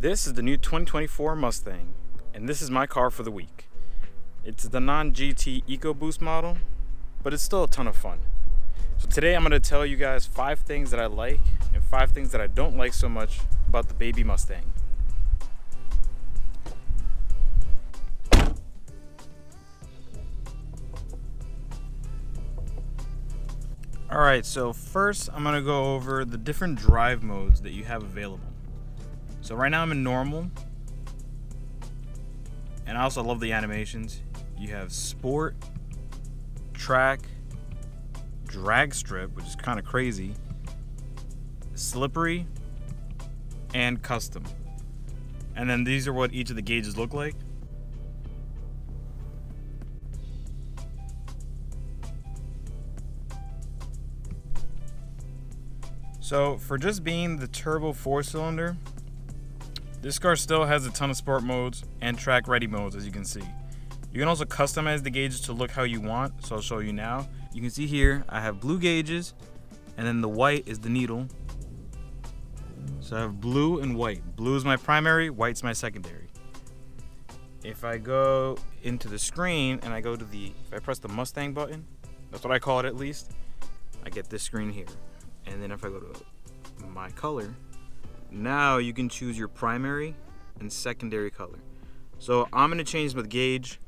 This is the new 2024 Mustang, and this is my car for the week. It's the non-GT EcoBoost model, but it's still a ton of fun. So today I'm going to tell you guys 5 things that I like and 5 things that I don't like so much about the baby Mustang. Alright, so first I'm going to go over the different drive modes that you have available. So right now I'm in normal, and I also love the animations. You have sport, track, drag strip, which is kind of crazy, slippery, and custom. And then these are what each of the gauges look like. So for just being the turbo 4-cylinder, this car still has a ton of sport modes and track ready modes, as you can see. You can also customize the gauges to look how you want, so I'll show you now. You can see here I have blue gauges, and then the white is the needle. So I have blue and white. Blue is my primary, white's my secondary. If I go into the screen and I go to if I press the Mustang button, that's what I call it at least, I get this screen here. And then if I go to my color, now you can choose your primary and secondary color. So I'm gonna change the gauge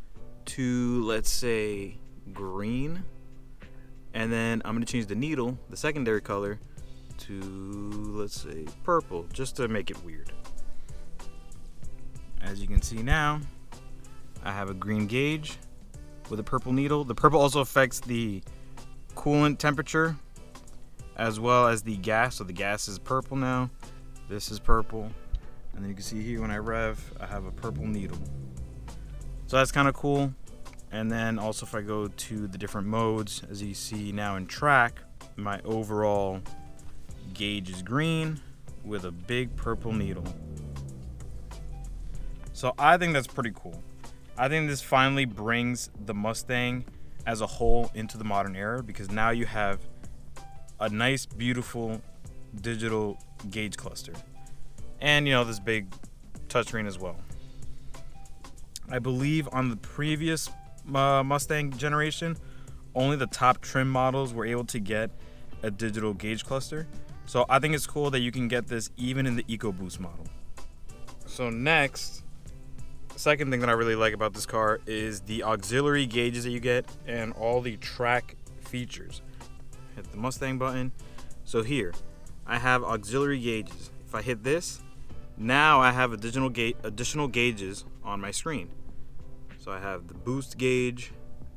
to, let's say, green, and then I'm gonna change the needle, the secondary color, to, let's say, purple, just to make it weird. As you can see now, I have a green gauge with a purple needle. The purple also affects the coolant temperature as well as the gas, so the gas is purple now. This is purple, and then you can see here when I rev, I have a purple needle. So that's kind of cool. And then also if I go to the different modes, as you see now in track, my overall gauge is green with a big purple needle. So I think that's pretty cool. I think this finally brings the Mustang as a whole into the modern era, because now you have a nice, beautiful digital gauge cluster, and this big touchscreen as well. I believe on the previous Mustang generation, only the top trim models were able to get a digital gauge cluster. So I think it's cool that you can get this even in the EcoBoost model. So next, the second thing that I really like about this car is the auxiliary gauges that you get and all the track features. Hit the Mustang button. So here I have auxiliary gauges. If I hit this, now I have additional gauges on my screen. So I have the boost gauge.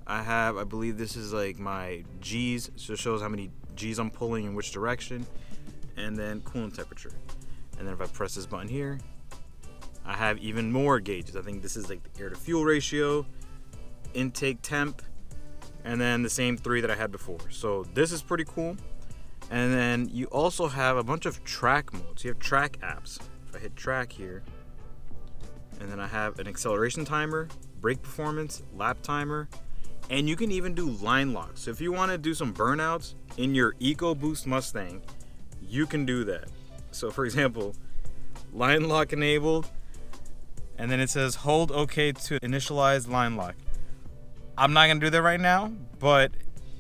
I believe this is like my G's, so it shows how many G's I'm pulling in which direction, and then coolant temperature. And then if I press this button here, I have even more gauges. I think this is like the air to fuel ratio, intake temp, and then the same 3 that I had before. So this is pretty cool. And then you also have a bunch of track modes. You have track apps. If I hit track here, and then I have an acceleration timer, brake performance, lap timer, and you can even do line lock. So if you want to do some burnouts in your EcoBoost Mustang, you can do that. So for example, line lock enabled, and then it says hold OK to initialize line lock. I'm not gonna do that right now, but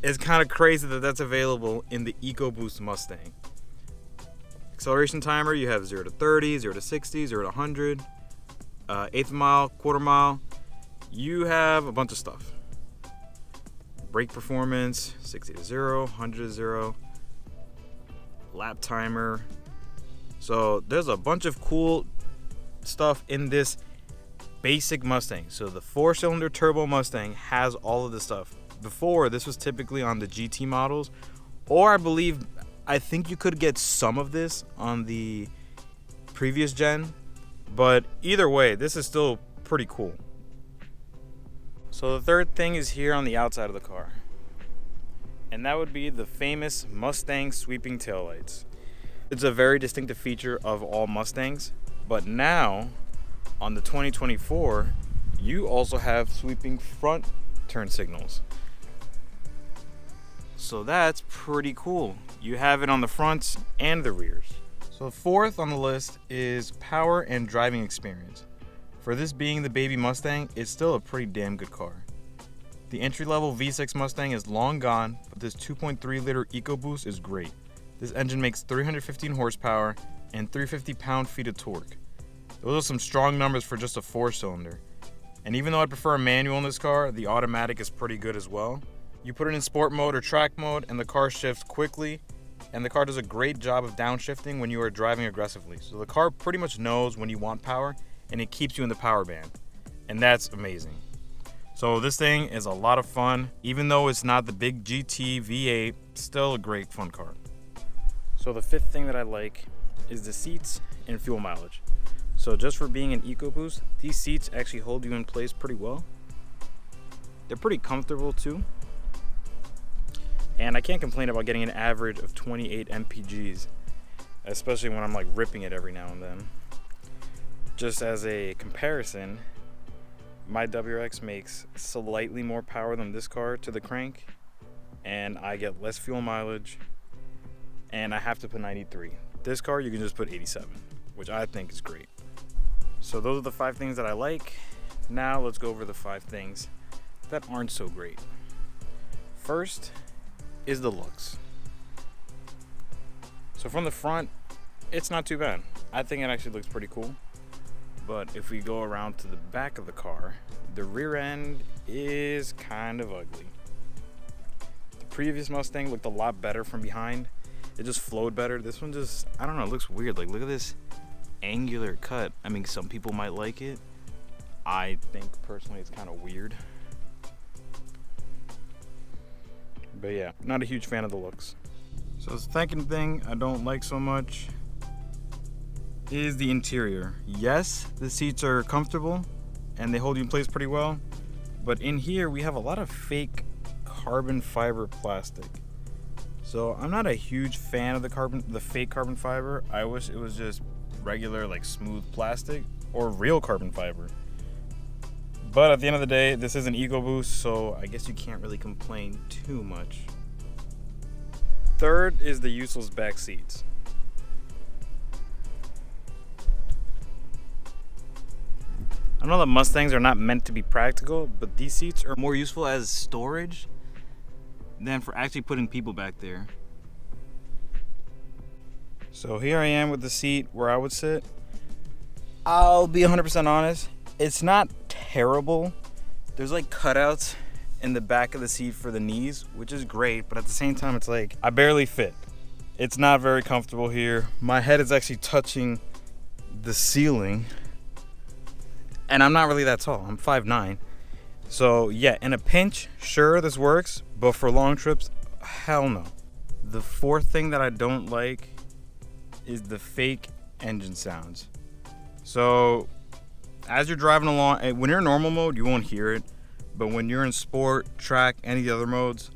it's kind of crazy that that's available in the EcoBoost Mustang. Acceleration timer, you have 0 to 30, 0 to 60, 0 to 100, eighth mile, quarter mile. You have a bunch of stuff. Brake performance, 60 to 0, 100 to 0, lap timer. So there's a bunch of cool stuff in this basic Mustang. So the 4-cylinder turbo Mustang has all of this stuff. Before, this was typically on the GT models, or I think you could get some of this on the previous gen, but either way, this is still pretty cool. So the third thing is here on the outside of the car, and that would be the famous Mustang sweeping taillights. It's a very distinctive feature of all Mustangs, but now on the 2024, you also have sweeping front turn signals. So that's pretty cool. You have it on the fronts and the rears. So fourth on the list is power and driving experience. For this being the baby Mustang, it's still a pretty damn good car. The entry-level V6 Mustang is long gone, but this 2.3-liter EcoBoost is great. This engine makes 315 horsepower and 350 pound-feet of torque. Those are some strong numbers for just a 4-cylinder. And even though I prefer a manual in this car, the automatic is pretty good as well. You put it in sport mode or track mode and the car shifts quickly, and the car does a great job of downshifting when you are driving aggressively. So the car pretty much knows when you want power, and it keeps you in the power band. And that's amazing. So this thing is a lot of fun. Even though it's not the big GT V8, still a great fun car. So the fifth thing that I like is the seats and fuel mileage. So just for being an EcoBoost, these seats actually hold you in place pretty well. They're pretty comfortable too. And I can't complain about getting an average of 28 mpgs, especially when I'm like ripping it every now and then. Just as a comparison, my WReX makes slightly more power than this car to the crank, and I get less fuel mileage, and I have to put 93. This car, you can just put 87, which I think is great. So those are the 5 things that I like. Now let's go over the 5 things that aren't so great. First is the looks. So from the front, it's not too bad. I think it actually looks pretty cool. But if we go around to the back of the car, the rear end is kind of ugly. The previous Mustang looked a lot better from behind. It just flowed better. This one just, I don't know, it looks weird. Like, look at this angular cut. I mean, some people might like it. I think personally it's kind of weird. But yeah, not a huge fan of the looks. So the second thing I don't like so much is the interior. Yes, the seats are comfortable and they hold you in place pretty well, but in here we have a lot of fake carbon fiber plastic. So I'm not a huge fan of the fake carbon fiber. I wish it was just regular, like, smooth plastic or real carbon fiber. But at the end of the day, this is an EcoBoost, so I guess you can't really complain too much. Third is the useless back seats. I know that Mustangs are not meant to be practical, but these seats are more useful as storage than for actually putting people back there. So here I am with the seat where I would sit. I'll be 100% honest, it's not terrible. There's like cutouts in the back of the seat for the knees, which is great, but at the same time it's like I barely fit. It's not very comfortable here. My head is actually touching the ceiling, and I'm not really that tall. I'm 5'9". So yeah, in a pinch, sure, this works, but for long trips, hell no. The fourth thing that I don't like is the fake engine sounds. So as you're driving along, when you're in normal mode, you won't hear it, but when you're in sport, track, any of the other modes,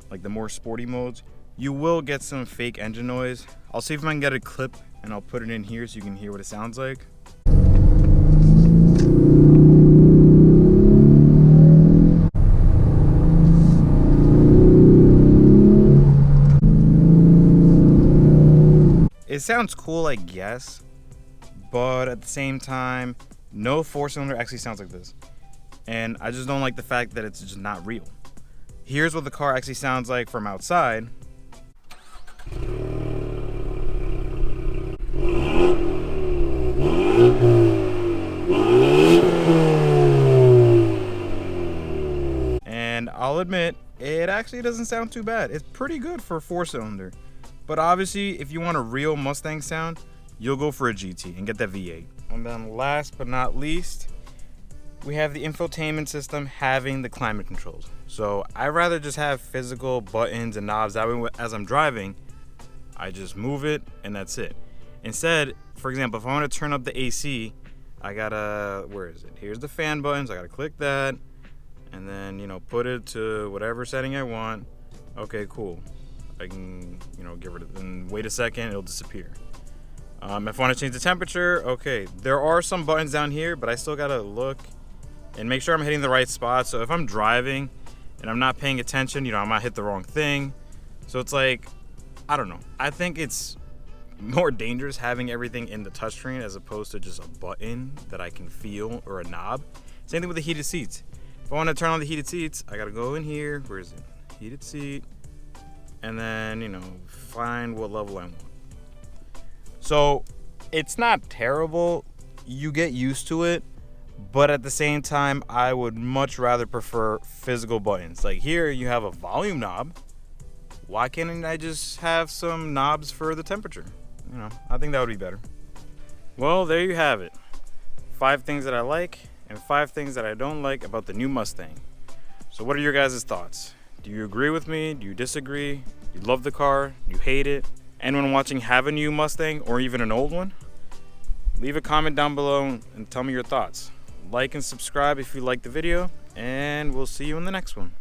like the more sporty modes, you will get some fake engine noise. I'll see if I can get a clip and I'll put it in here so you can hear what it sounds like. It sounds cool, I guess, but at the same time, no 4-cylinder actually sounds like this. And I just don't like the fact that it's just not real. Here's what the car actually sounds like from outside. And I'll admit, it actually doesn't sound too bad. It's pretty good for a 4-cylinder. But obviously, if you want a real Mustang sound, you'll go for a GT and get that V8. And then last but not least, we have the infotainment system having the climate controls. So I'd rather just have physical buttons and knobs. That way, as I'm driving, I just move it and that's it. Instead, for example, if I want to turn up the AC, I gotta, where is it? Here's the fan buttons. I gotta click that and then, put it to whatever setting I want. Okay, cool. I can, give it, and wait a second, it'll disappear. If I want to change the temperature, okay, there are some buttons down here, but I still gotta look and make sure I'm hitting the right spot. So if I'm driving and I'm not paying attention, I might hit the wrong thing. So it's like, I don't know. I think it's more dangerous having everything in the touchscreen as opposed to just a button that I can feel or a knob. Same thing with the heated seats. If I want to turn on the heated seats, I gotta go in here. Where is it? Heated seat. And then, you know, find what level I want. So it's not terrible. You get used to it. But at the same time, I would much rather prefer physical buttons. Like here, you have a volume knob. Why can't I just have some knobs for the temperature? You know, I think that would be better. Well, there you have it. 5 things that I like and 5 things that I don't like about the new Mustang. So what are your guys' thoughts? Do you agree with me? Do you disagree? Do you love the car? Do you hate it? Anyone watching have a new Mustang or even an old one? Leave a comment down below and tell me your thoughts. Like and subscribe if you liked the video, and we'll see you in the next one.